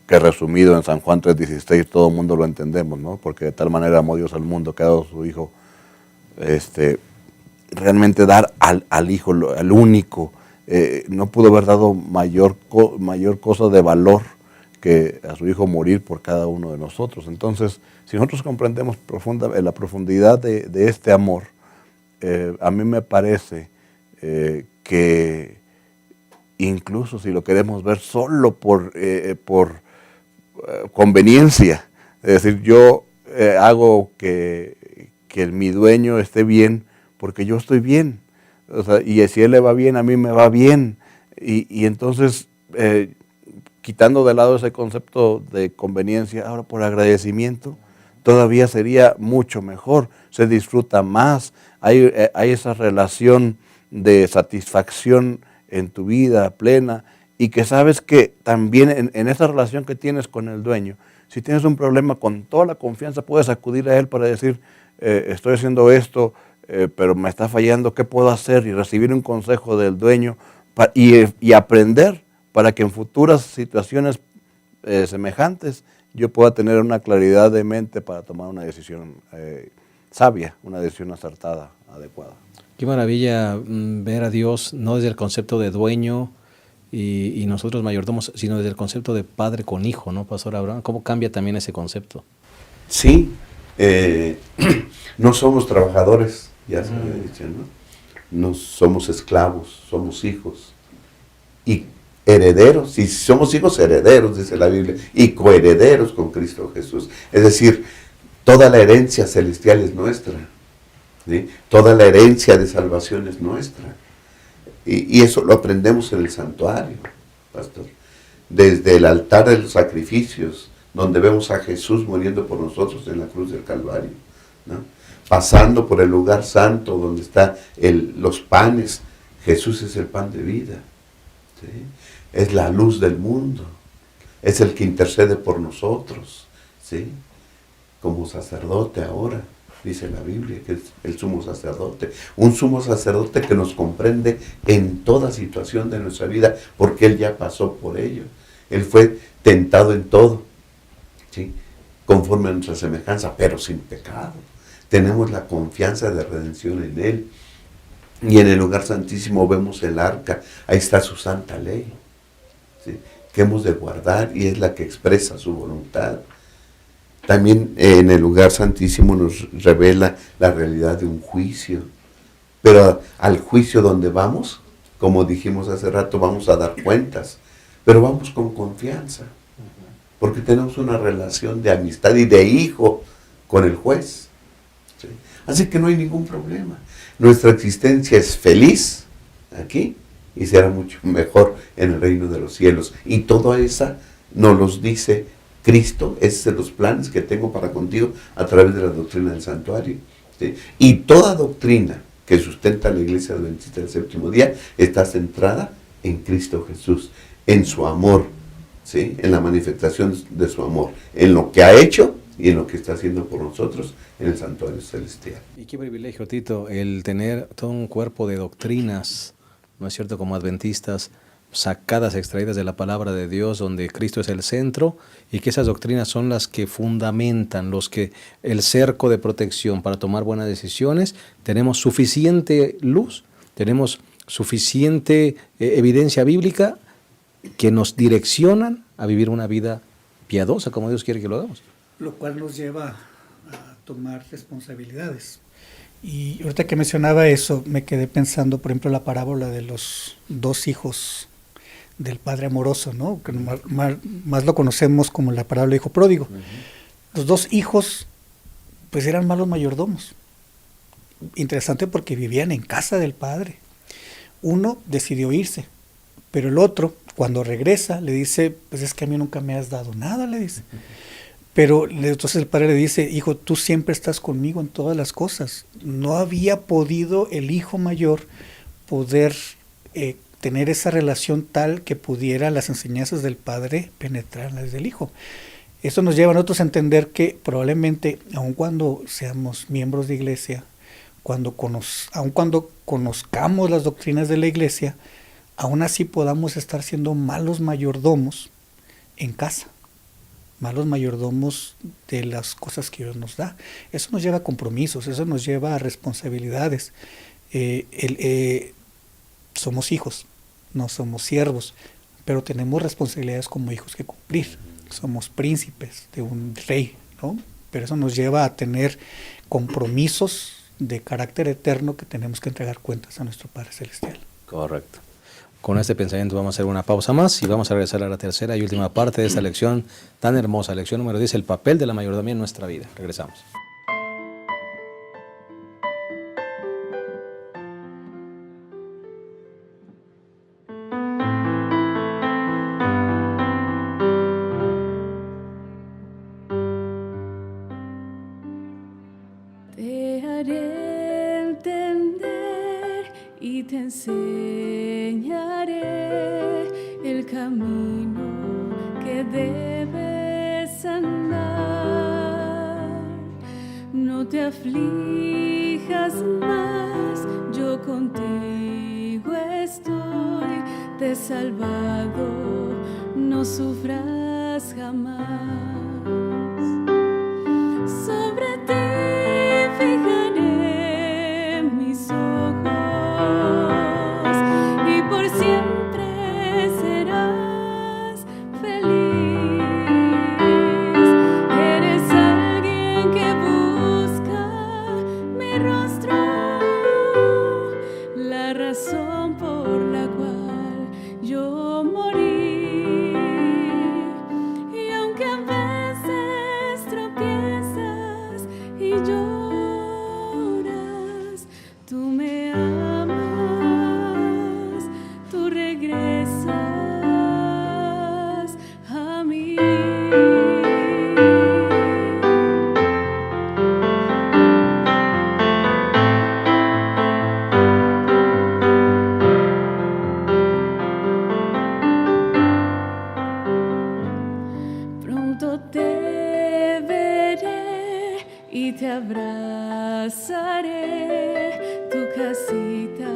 que resumido en San Juan 3:16 todo el mundo lo entendemos, ¿no? Porque de tal manera amó Dios al mundo que ha dado su Hijo, realmente dar al Hijo, al único, no pudo haber dado mayor cosa de valor que a su Hijo morir por cada uno de nosotros. Entonces, si nosotros comprendemos la profundidad de este amor, a mí me parece que incluso si lo queremos ver solo por conveniencia, es decir, yo hago que mi dueño esté bien porque yo estoy bien, o sea, y si él le va bien, a mí me va bien, y entonces quitando de lado ese concepto de conveniencia, ahora por agradecimiento, todavía sería mucho mejor, se disfruta más, hay esa relación de satisfacción en tu vida plena, y que sabes que también en esa relación que tienes con el dueño, si tienes un problema, con toda la confianza puedes acudir a él para decir, estoy haciendo esto, pero me está fallando, ¿qué puedo hacer? Y recibir un consejo del dueño y aprender para que en futuras situaciones semejantes yo pueda tener una claridad de mente para tomar una decisión sabia, una decisión acertada, adecuada. Qué maravilla ver a Dios no desde el concepto de dueño y nosotros mayordomos, sino desde el concepto de padre con hijo, ¿no, Pastor Abraham? ¿Cómo cambia también ese concepto? Sí, no somos trabajadores, ya se había dicho, ¿no? No somos esclavos, somos hijos. Y herederos, y si somos hijos herederos, dice la Biblia, y coherederos con Cristo Jesús. Es decir, toda la herencia celestial es nuestra, ¿sí? Toda la herencia de salvación es nuestra. Y eso lo aprendemos en el santuario, pastor. Desde el altar de los sacrificios, donde vemos a Jesús muriendo por nosotros en la cruz del Calvario, ¿no? Pasando por el lugar santo donde están los panes. Jesús es el pan de vida, ¿sí? Es la luz del mundo, es el que intercede por nosotros, ¿sí? Como sacerdote ahora, dice la Biblia, que es el sumo sacerdote. Un sumo sacerdote que nos comprende en toda situación de nuestra vida, porque Él ya pasó por ello. Él fue tentado en todo, ¿sí? Conforme a nuestra semejanza, pero sin pecado. Tenemos la confianza de redención en Él. Y en el lugar santísimo vemos el arca, ahí está su santa ley, ¿sí? Que hemos de guardar y es la que expresa su voluntad. También en el lugar santísimo nos revela la realidad de un juicio. Pero al juicio donde vamos, como dijimos hace rato, vamos a dar cuentas. Pero vamos con confianza. Porque tenemos una relación de amistad y de hijo con el juez, ¿sí? Así que no hay ningún problema. Nuestra existencia es feliz aquí y será mucho mejor en el reino de los cielos. Y toda esa nos los dice Cristo, esos son los planes que tengo para contigo a través de la doctrina del santuario, ¿sí? Y toda doctrina que sustenta la Iglesia Adventista del Séptimo Día está centrada en Cristo Jesús, en su amor, ¿sí? En la manifestación de su amor, en lo que ha hecho y en lo que está haciendo por nosotros en el santuario celestial. Y qué privilegio, Tito, el tener todo un cuerpo de doctrinas, ¿no es cierto?, como adventistas, sacadas, extraídas de la palabra de Dios, donde Cristo es el centro, y que esas doctrinas son las que fundamentan, el cerco de protección para tomar buenas decisiones. Tenemos suficiente luz, tenemos suficiente evidencia bíblica que nos direccionan a vivir una vida piadosa, como Dios quiere que lo hagamos. Lo cual nos lleva a tomar responsabilidades. Y ahorita que mencionaba eso, me quedé pensando, por ejemplo, la parábola de los dos hijos del padre amoroso, ¿no? Que más lo conocemos como la parábola del hijo pródigo. Uh-huh. Los dos hijos, pues eran malos mayordomos. Interesante porque vivían en casa del padre. Uno decidió irse, pero el otro, cuando regresa, le dice, pues es que a mí nunca me has dado nada, le dice. Uh-huh. Pero entonces el padre le dice, hijo, tú siempre estás conmigo en todas las cosas. No había podido el hijo mayor poder tener esa relación tal que pudiera las enseñanzas del padre penetrar en las del hijo. Eso nos lleva a nosotros a entender que probablemente, aun cuando seamos miembros de iglesia, aun cuando conozcamos las doctrinas de la iglesia, aún así podamos estar siendo malos mayordomos en casa. Malos mayordomos de las cosas que Dios nos da. Eso nos lleva a compromisos, eso nos lleva a responsabilidades. Somos hijos, no somos siervos, pero tenemos responsabilidades como hijos que cumplir. Somos príncipes de un rey, ¿no? Pero eso nos lleva a tener compromisos de carácter eterno que tenemos que entregar cuentas a nuestro Padre Celestial. Correcto. Con este pensamiento vamos a hacer una pausa más y vamos a regresar a la tercera y última parte de esta lección tan hermosa, lección número 10, el papel de la mayordomía en nuestra vida. Regresamos. Te haré entender y te enseñaré el camino que debes andar. No te aflijas más, yo contigo estoy, te he salvado no sufras jamás. Sobre ti fijaré mis ojos y por siempre serás feliz. Eres alguien que busca mi rostro, la razón por la cual yo morí. Y aunque a veces tropiezas y lloras, tú me amas, tú regresas a mí. Pronto te veré y te abrazaré, tu casita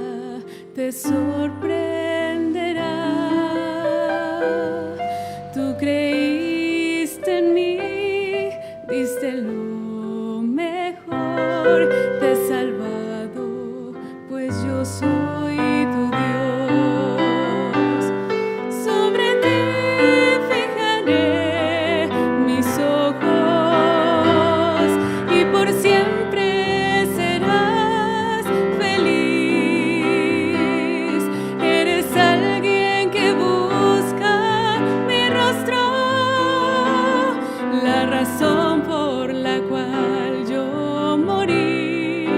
te sorprenderá. Tú creíste en mí, diste lo mejor, te he salvado, pues yo soy tu Dios. Sobre ti fijaré mis ojos y por siempre serás feliz. Eres alguien que busca mi rostro, la razón por la cual yo morí.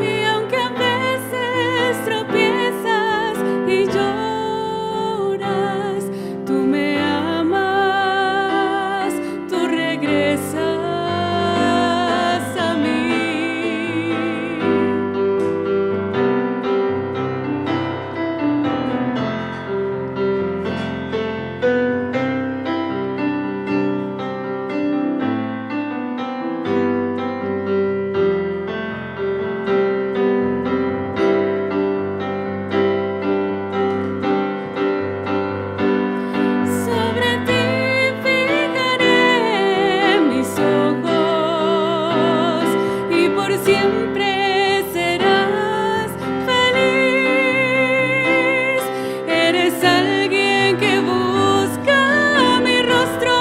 Y aunque a veces tropiezas y lloras, tú me amas, tú regresas a mí. Sobre ti fijaré mis ojos y por siempre serás feliz. Eres alguien que busca mi rostro,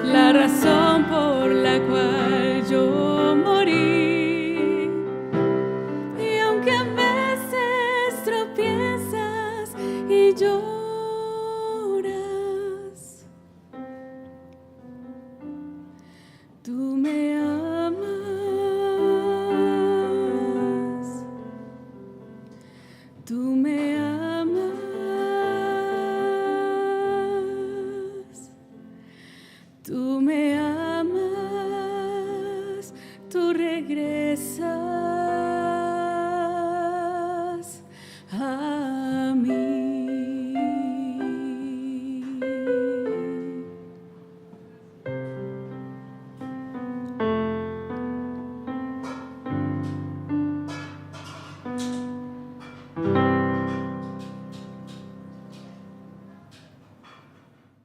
la razón por la cual yo morí. Y aunque a veces tropiezas y lloras, tú me amas, tú me amas, tú me amas, tú regresas a mí.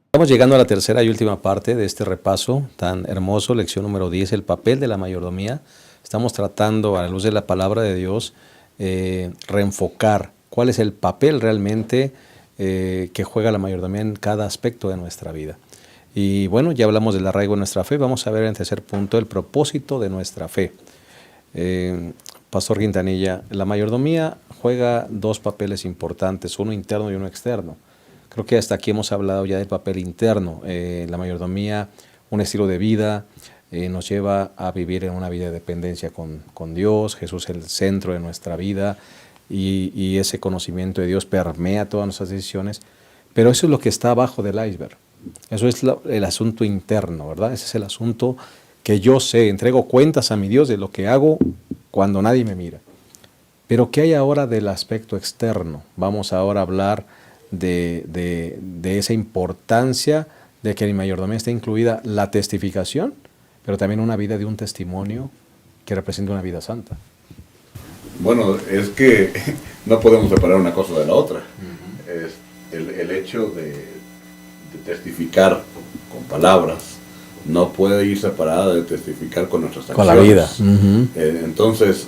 Estamos llegando a la tercera y última parte de este repaso tan hermoso, lección número 10, el papel de la mayordomía. Estamos tratando, a la luz de la palabra de Dios, reenfocar cuál es el papel realmente que juega la mayordomía en cada aspecto de nuestra vida. Y bueno, ya hablamos del arraigo de nuestra fe. Vamos a ver en tercer punto el propósito de nuestra fe. Pastor Quintanilla, la mayordomía juega dos papeles importantes, uno interno y uno externo. Creo que hasta aquí hemos hablado ya del papel interno. La mayordomía, un estilo de vida, nos lleva a vivir en una vida de dependencia con Dios. Jesús es el centro de nuestra vida y ese conocimiento de Dios permea todas nuestras decisiones. Pero eso es lo que está abajo del iceberg. Eso es el asunto interno, ¿verdad? Ese es el asunto que yo sé, entrego cuentas a mi Dios de lo que hago cuando nadie me mira. Pero ¿qué hay ahora del aspecto externo? Vamos ahora a hablar de esa importancia de que en mi mayordomía esté incluida la testificación, pero también una vida de un testimonio que representa una vida santa. Bueno, es que no podemos separar una cosa de la otra. el hecho de testificar con palabras no puede ir separada de testificar con nuestras acciones. Con la vida. Entonces,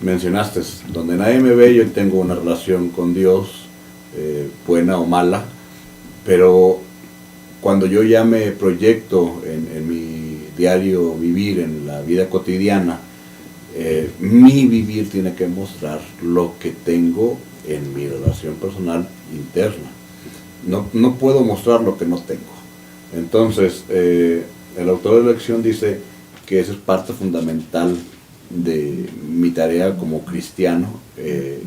mencionaste, donde nadie me ve, yo tengo una relación con Dios, buena o mala, pero cuando yo ya me proyecto en mi diario vivir, en la vida cotidiana, mi vivir tiene que mostrar lo que tengo en mi relación personal interna. No puedo mostrar lo que no tengo. Entonces, el autor de la lección dice que esa es parte fundamental de mi tarea como cristiano,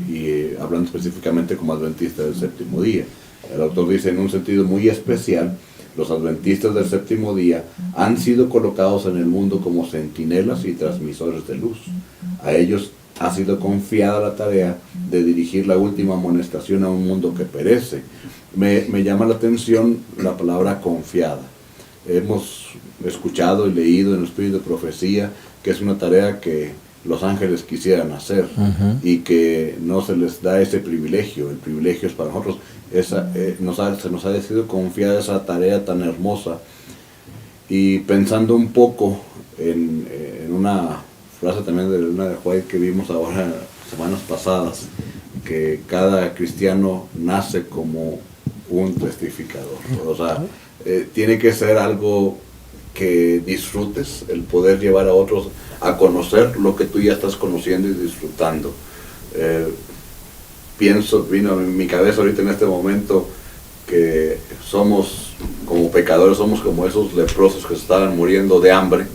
y hablando específicamente como adventista del séptimo día. El autor dice, en un sentido muy especial, los adventistas del séptimo día han sido colocados en el mundo como centinelas y transmisores de luz. A ellos ha sido confiada la tarea de dirigir la última amonestación a un mundo que perece. Me llama la atención la palabra confiada. Hemos escuchado y leído en el espíritu de profecía que es una tarea que los ángeles quisieran hacer, y que no se les da ese privilegio. El privilegio es para nosotros. Se nos ha decidido confiar esa tarea tan hermosa. Y pensando un poco en una frase también de una de White que vimos ahora semanas pasadas, que cada cristiano nace como un testificador. O sea, tiene que ser algo que disfrutes, el poder llevar a otros a conocer lo que tú ya estás conociendo y disfrutando. Vino en mi cabeza ahorita en este momento que somos como pecadores, somos como esos leprosos que estaban muriendo de hambre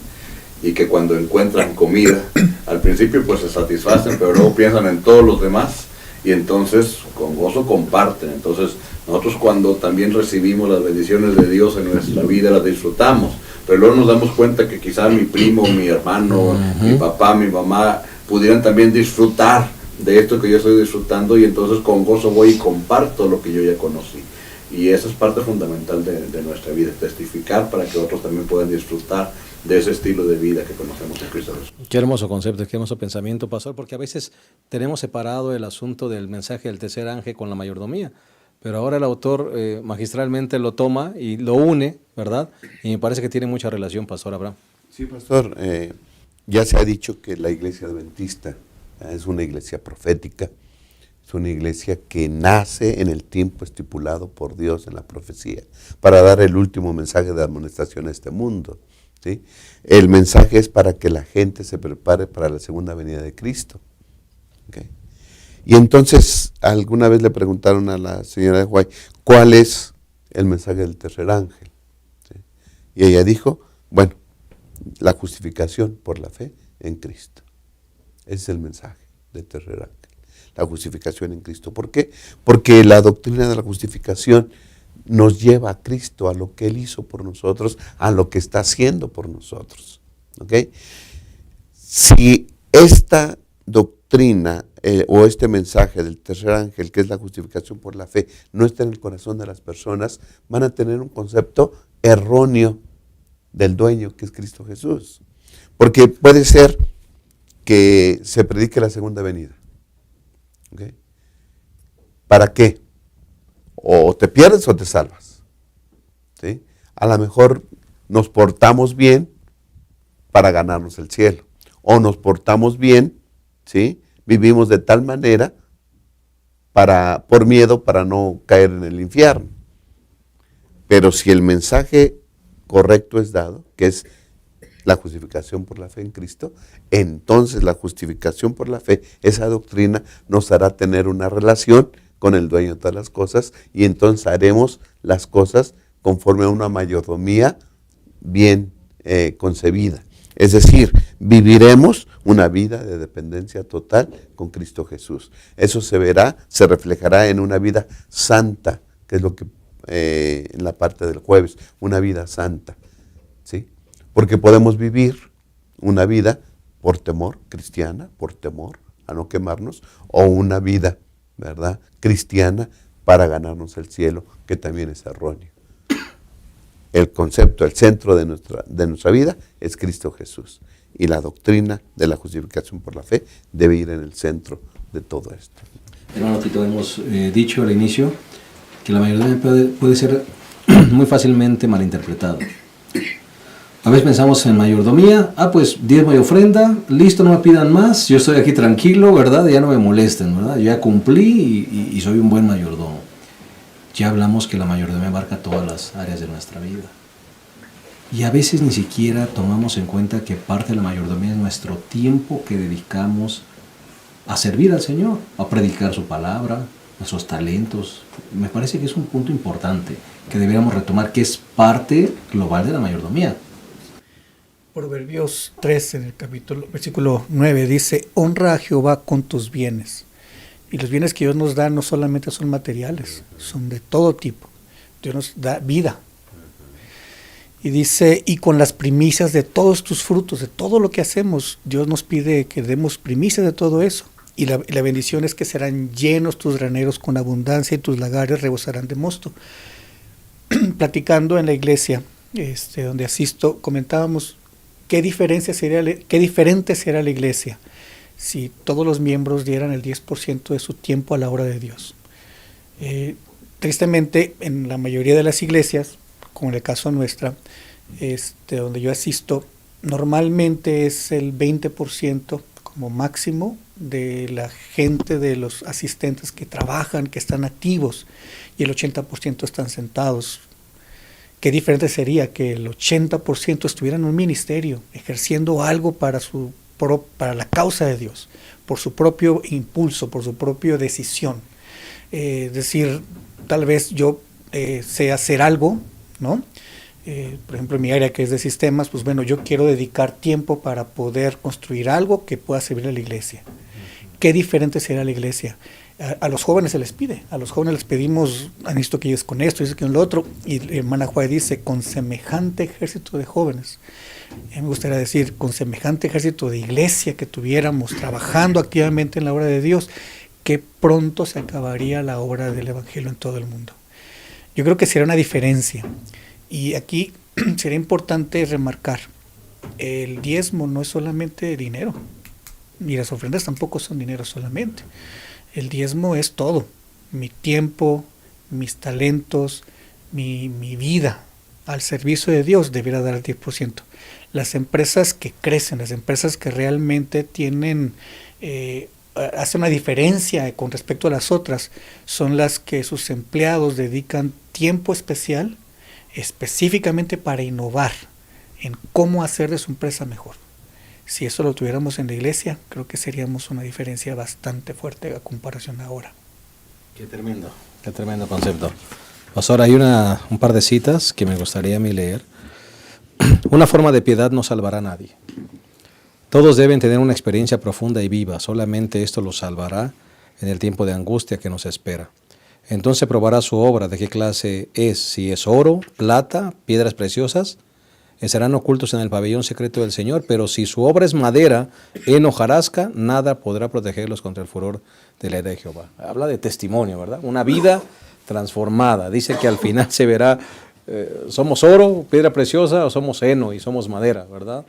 y que cuando encuentran comida, al principio pues se satisfacen, pero luego piensan en todos los demás y entonces con gozo comparten. Entonces nosotros cuando también recibimos las bendiciones de Dios en nuestra vida las disfrutamos, pero luego nos damos cuenta que quizá mi primo, mi hermano, mi papá, mi mamá pudieran también disfrutar de esto que yo estoy disfrutando, y entonces con gozo voy y comparto lo que yo ya conocí. Y esa es parte fundamental de nuestra vida, testificar para que otros también puedan disfrutar de ese estilo de vida que conocemos en Cristo Jesús. Qué hermoso concepto, qué hermoso pensamiento, pastor, porque a veces tenemos separado el asunto del mensaje del tercer ángel con la mayordomía, pero ahora el autor magistralmente lo toma y lo une, ¿verdad? Y me parece que tiene mucha relación, pastor Abraham. Sí, pastor, ya se ha dicho que la iglesia adventista es una iglesia profética, es una iglesia que nace en el tiempo estipulado por Dios en la profecía, para dar el último mensaje de amonestación a este mundo, ¿sí? El mensaje es para que la gente se prepare para la segunda venida de Cristo. ¿Okay? Y entonces, alguna vez le preguntaron a la señora de White, ¿cuál es el mensaje del tercer ángel? ¿Sí? Y ella dijo, bueno, la justificación por la fe en Cristo. Ese es el mensaje del tercer ángel, la justificación en Cristo. ¿Por qué? Porque la doctrina de la justificación nos lleva a Cristo, a lo que Él hizo por nosotros, a lo que está haciendo por nosotros. ¿Okay? Si esta doctrina o este mensaje del tercer ángel, que es la justificación por la fe, no está en el corazón de las personas, van a tener un concepto erróneo del dueño, que es Cristo Jesús. Porque puede ser que se predique la segunda venida. ¿Okay? ¿Para qué? O te pierdes o te salvas. ¿Sí? A lo mejor nos portamos bien para ganarnos el cielo. O nos portamos bien, ¿sí? Vivimos de tal manera por miedo para no caer en el infierno. Pero si el mensaje correcto es dado, que es la justificación por la fe en Cristo, entonces la justificación por la fe, esa doctrina nos hará tener una relación con el dueño de todas las cosas, y entonces haremos las cosas conforme a una mayordomía bien concebida. Es decir, viviremos una vida de dependencia total con Cristo Jesús. Eso se reflejará en una vida santa, que es lo que en la parte del jueves, una vida santa, ¿sí? Porque podemos vivir una vida por temor cristiana, por temor a no quemarnos, o una vida, ¿verdad?, cristiana para ganarnos el cielo, que también es erróneo. El concepto, el centro de nuestra vida es Cristo Jesús. Y la doctrina de la justificación por la fe debe ir en el centro de todo esto. Hermano Tito, hemos dicho al inicio que la mayordomía puede ser muy fácilmente malinterpretado. A veces pensamos en mayordomía, pues diezmo y ofrenda, listo, no me pidan más, yo estoy aquí tranquilo, ¿verdad? Ya no me molesten, ¿verdad? Yo ya cumplí y soy un buen mayordomo. Ya hablamos que la mayordomía abarca todas las áreas de nuestra vida. Y a veces ni siquiera tomamos en cuenta que parte de la mayordomía es nuestro tiempo que dedicamos a servir al Señor, a predicar su palabra, nuestros talentos. Me parece que es un punto importante que deberíamos retomar, que es parte global de la mayordomía. Proverbios 3, en el versículo 9, dice: honra a Jehová con tus bienes. Y los bienes que Dios nos da no solamente son materiales, son de todo tipo. Dios nos da vida. Y dice: y con las primicias de todos tus frutos, de todo lo que hacemos, Dios nos pide que demos primicias de todo eso. Y la bendición es que serán llenos tus graneros con abundancia y tus lagares rebosarán de mosto. Platicando en la iglesia donde asisto, comentábamos qué diferente sería la iglesia si todos los miembros dieran el 10% de su tiempo a la obra de Dios. Tristemente, en la mayoría de las iglesias, como en el caso nuestra, donde yo asisto, normalmente es el 20% como máximo de la gente, de los asistentes que trabajan, que están activos, y el 80% están sentados. Qué diferente sería que el 80% estuviera en un ministerio, ejerciendo algo para la causa de Dios, por su propio impulso, por su propia decisión. Decir, tal vez yo sé hacer algo, ¿no? Por ejemplo, en mi área que es de sistemas, pues bueno, yo quiero dedicar tiempo para poder construir algo que pueda servir a la iglesia. Qué diferente será la iglesia. A los jóvenes se les pide, a los jóvenes les pedimos: necesito que ellos con esto, necesito que con lo otro, y la hermana Juárez dice: con semejante ejército de jóvenes. A mí me gustaría decir: con semejante ejército de iglesia que tuviéramos trabajando activamente en la obra de Dios, que pronto se acabaría la obra del evangelio en todo el mundo. Yo creo que sería una diferencia, y aquí sería importante remarcar: el diezmo no es solamente dinero, y las ofrendas tampoco son dinero solamente. El diezmo es todo: mi tiempo, mis talentos, mi vida al servicio de Dios debería dar el 10%. Las empresas que crecen, las empresas que realmente hacen una diferencia con respecto a las otras, son las que sus empleados dedican tiempo especial, específicamente para innovar en cómo hacer de su empresa mejor. Si eso lo tuviéramos en la iglesia, creo que seríamos una diferencia bastante fuerte a comparación de ahora. Qué tremendo concepto. Pastor, hay un par de citas que me gustaría a mí leer. Una forma de piedad no salvará a nadie. Todos deben tener una experiencia profunda y viva. Solamente esto los salvará en el tiempo de angustia que nos espera. Entonces probará su obra, de qué clase es, si es oro, plata, piedras preciosas, estarán ocultos en el pabellón secreto del Señor, pero si su obra es madera, heno, hojarasca, nada podrá protegerlos contra el furor de la ira de Jehová. Habla de testimonio, ¿verdad? Una vida transformada. Dice que al final se verá, somos oro, piedra preciosa, o somos heno y somos madera, ¿verdad?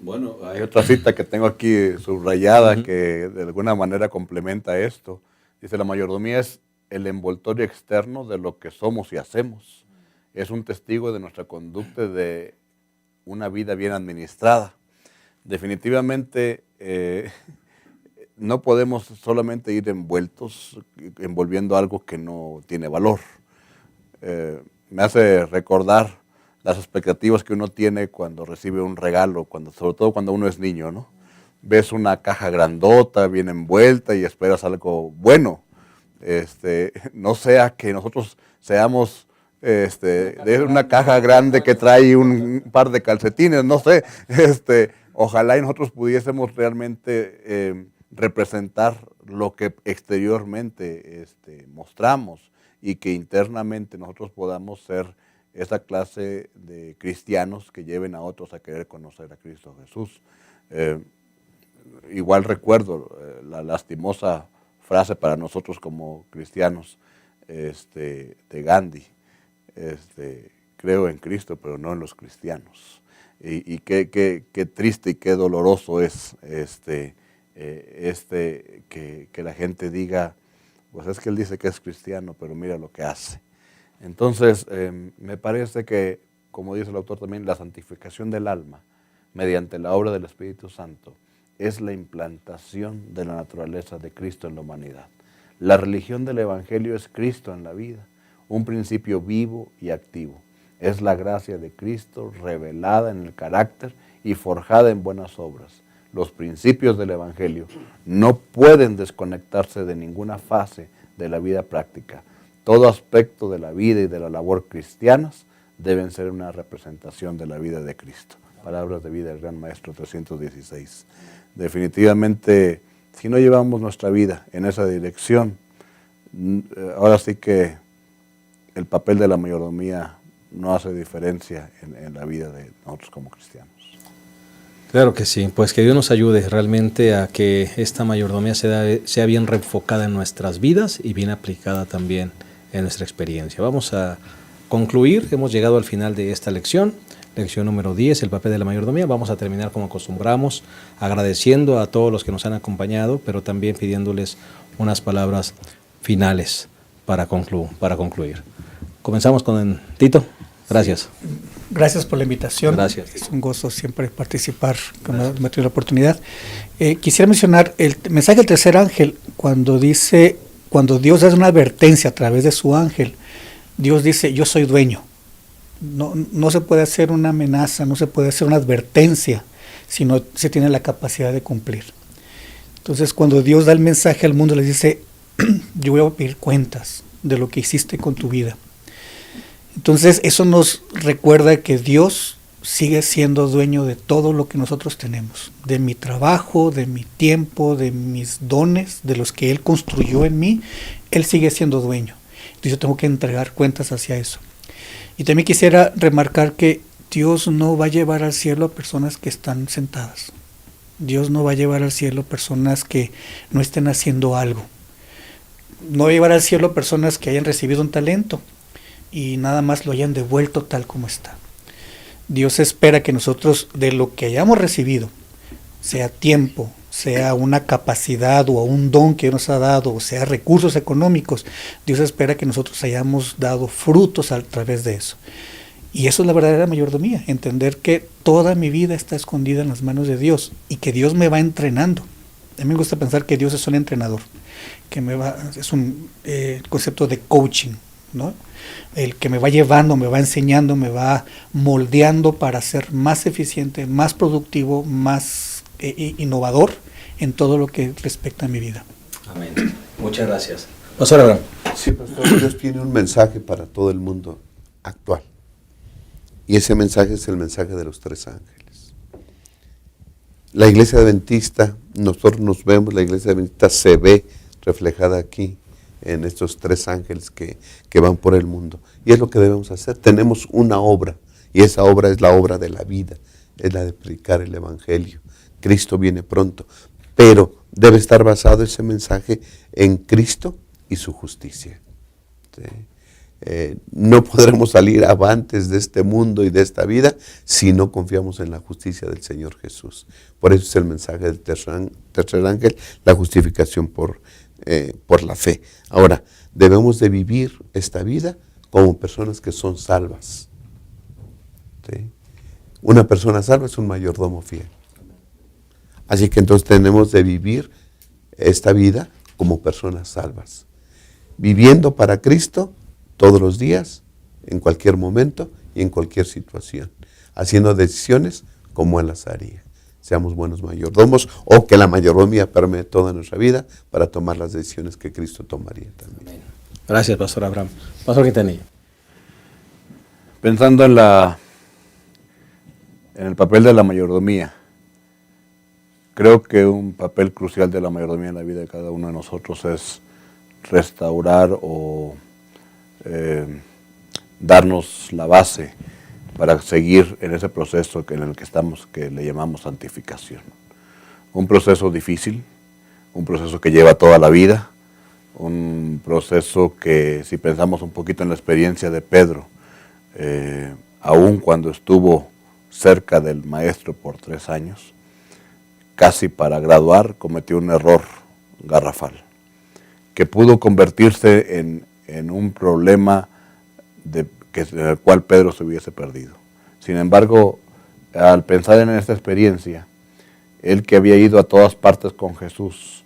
Bueno, hay otra cita que tengo aquí subrayada que de alguna manera complementa esto. Dice: la mayordomía es el envoltorio externo de lo que somos y hacemos. Es un testigo de nuestra conducta, de una vida bien administrada. Definitivamente no podemos solamente ir envolviendo algo que no tiene valor. Me hace recordar las expectativas que uno tiene cuando recibe un regalo, sobre todo cuando uno es niño, ¿no? Ves una caja grandota, bien envuelta y esperas algo bueno. No sea que nosotros seamos de una caja grande que trae un par de calcetines, no sé. Ojalá y nosotros pudiésemos realmente representar lo que exteriormente mostramos, y que internamente nosotros podamos ser esa clase de cristianos que lleven a otros a querer conocer a Cristo Jesús. Igual recuerdo la lastimosa frase para nosotros como cristianos de Gandhi: creo en Cristo, pero no en los cristianos. Y qué triste y qué doloroso es que la gente diga: pues es que él dice que es cristiano, pero mira lo que hace. Entonces, me parece que, como dice el autor también, la santificación del alma, mediante la obra del Espíritu Santo, es la implantación de la naturaleza de Cristo en la humanidad. La religión del Evangelio es Cristo en la vida, un principio vivo y activo. Es la gracia de Cristo revelada en el carácter y forjada en buenas obras. Los principios del Evangelio no pueden desconectarse de ninguna fase de la vida práctica. Todo aspecto de la vida y de la labor cristianas deben ser una representación de la vida de Cristo. Palabras de vida del Gran Maestro 316. Definitivamente, si no llevamos nuestra vida en esa dirección, ahora sí que el papel de la mayordomía no hace diferencia en la vida de nosotros como cristianos. Claro que sí, pues que Dios nos ayude realmente a que esta mayordomía sea bien reenfocada en nuestras vidas y bien aplicada también en nuestra experiencia. Vamos a concluir, hemos llegado al final de esta lección número 10, el papel de la mayordomía. Vamos a terminar como acostumbramos, agradeciendo a todos los que nos han acompañado, pero también pidiéndoles unas palabras finales para concluir. Comenzamos con Tito. Gracias. Gracias por la invitación. Gracias. Es un gozo siempre participar, que me ha tenido la oportunidad. Quisiera mencionar el mensaje del tercer ángel, cuando Dios hace una advertencia a través de su ángel. Dios dice, yo soy dueño. No se puede hacer una amenaza, no se puede hacer una advertencia, sino se tiene la capacidad de cumplir. Entonces, cuando Dios da el mensaje al mundo, les dice, yo voy a pedir cuentas de lo que hiciste con tu vida. Entonces, eso nos recuerda que Dios sigue siendo dueño de todo lo que nosotros tenemos, de mi trabajo, de mi tiempo, de mis dones, de los que Él construyó en mí. Él sigue siendo dueño. Entonces, yo tengo que entregar cuentas hacia eso. Y también quisiera remarcar que Dios no va a llevar al cielo a personas que están sentadas. Dios no va a llevar al cielo personas que no estén haciendo algo. No va a llevar al cielo personas que hayan recibido un talento y nada más lo hayan devuelto tal como está. Dios espera que nosotros, de lo que hayamos recibido, sea tiempo, sea una capacidad o un don que nos ha dado, o sea recursos económicos, Dios espera que nosotros hayamos dado frutos a través de eso. Y eso es la verdadera mayordomía, entender que toda mi vida está escondida en las manos de Dios y que Dios me va entrenando. A mí me gusta pensar que Dios es un entrenador, es un concepto de coaching, ¿no? El que me va llevando, me va enseñando, me va moldeando para ser más eficiente, más productivo, más innovador en todo lo que respecta a mi vida. Amén. Muchas gracias. Pastor Abraham. Sí, pastor, Dios tiene un mensaje para todo el mundo actual. Y ese mensaje es el mensaje de los tres ángeles. La iglesia adventista, nosotros nos vemos, la iglesia adventista se ve reflejada aquí en estos tres ángeles que van por el mundo. Y es lo que debemos hacer. Tenemos una obra, y esa obra es la obra de la vida, es la de predicar el Evangelio. Cristo viene pronto, pero debe estar basado ese mensaje en Cristo y su justicia. ¿Sí? No podremos salir avantes de este mundo y de esta vida si no confiamos en la justicia del Señor Jesús. Por eso es el mensaje del tercer ángel, la justificación por la fe. Ahora, debemos de vivir esta vida como personas que son salvas. ¿Sí? Una persona salva es un mayordomo fiel. Así que entonces tenemos de vivir esta vida como personas salvas, viviendo para Cristo todos los días, en cualquier momento y en cualquier situación, haciendo decisiones como Él las haría. Seamos buenos mayordomos, o que la mayordomía permee toda nuestra vida para tomar las decisiones que Cristo tomaría también. Amén. Gracias, Pastor Abraham. Pastor Quintanilla. Pensando en el papel de la mayordomía, creo que un papel crucial de la mayordomía en la vida de cada uno de nosotros es restaurar o darnos la base para seguir en ese proceso en el que estamos, que le llamamos santificación. Un proceso difícil, un proceso que lleva toda la vida, un proceso que, si pensamos un poquito en la experiencia de Pedro, aun cuando estuvo cerca del maestro por 3 años, casi para graduar, cometió un error garrafal. que pudo convertirse en un problema en el cual Pedro se hubiese perdido. Sin embargo, al pensar en esta experiencia, él que había ido a todas partes con Jesús,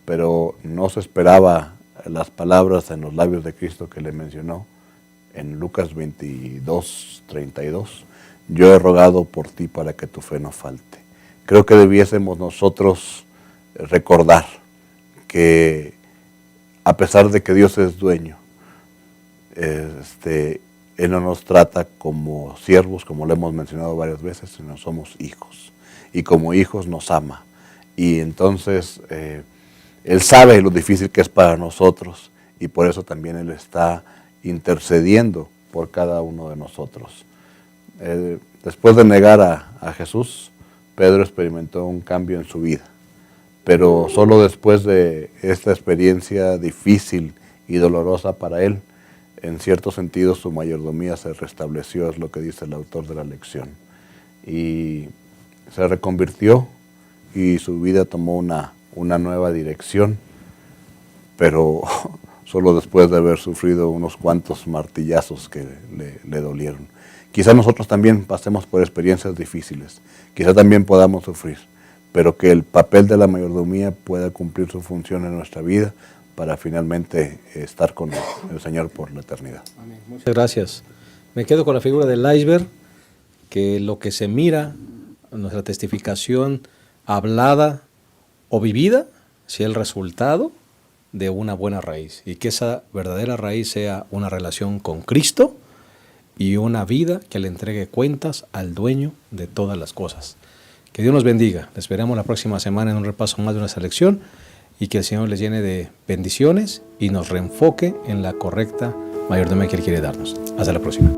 pero no se esperaba las palabras en los labios de Cristo que le mencionó en Lucas 22, 32, yo he rogado por ti para que tu fe no falte. Creo que debiésemos nosotros recordar que a pesar de que Dios es dueño, Él no nos trata como siervos, como lo hemos mencionado varias veces, sino somos hijos. Y como hijos nos ama. Y entonces Él sabe lo difícil que es para nosotros y por eso también Él está intercediendo por cada uno de nosotros. Después de negar a Jesús, Pedro experimentó un cambio en su vida. Pero solo después de esta experiencia difícil y dolorosa para él, en cierto sentido su mayordomía se restableció, es lo que dice el autor de la lección. Y se reconvirtió y su vida tomó una nueva dirección, pero solo después de haber sufrido unos cuantos martillazos que le dolieron. Quizá nosotros también pasemos por experiencias difíciles, quizá también podamos sufrir, pero que el papel de la mayordomía pueda cumplir su función en nuestra vida para finalmente estar con el Señor por la eternidad. Amén. Muchas gracias. Me quedo con la figura del iceberg, que lo que se mira, nuestra testificación hablada o vivida, sea el resultado de una buena raíz, y que esa verdadera raíz sea una relación con Cristo y una vida que le entregue cuentas al dueño de todas las cosas. Que Dios nos bendiga. Les esperamos la próxima semana en un repaso más de nuestra lección y que el Señor les llene de bendiciones y nos reenfoque en la correcta mayordomía que Él quiere darnos. Hasta la próxima.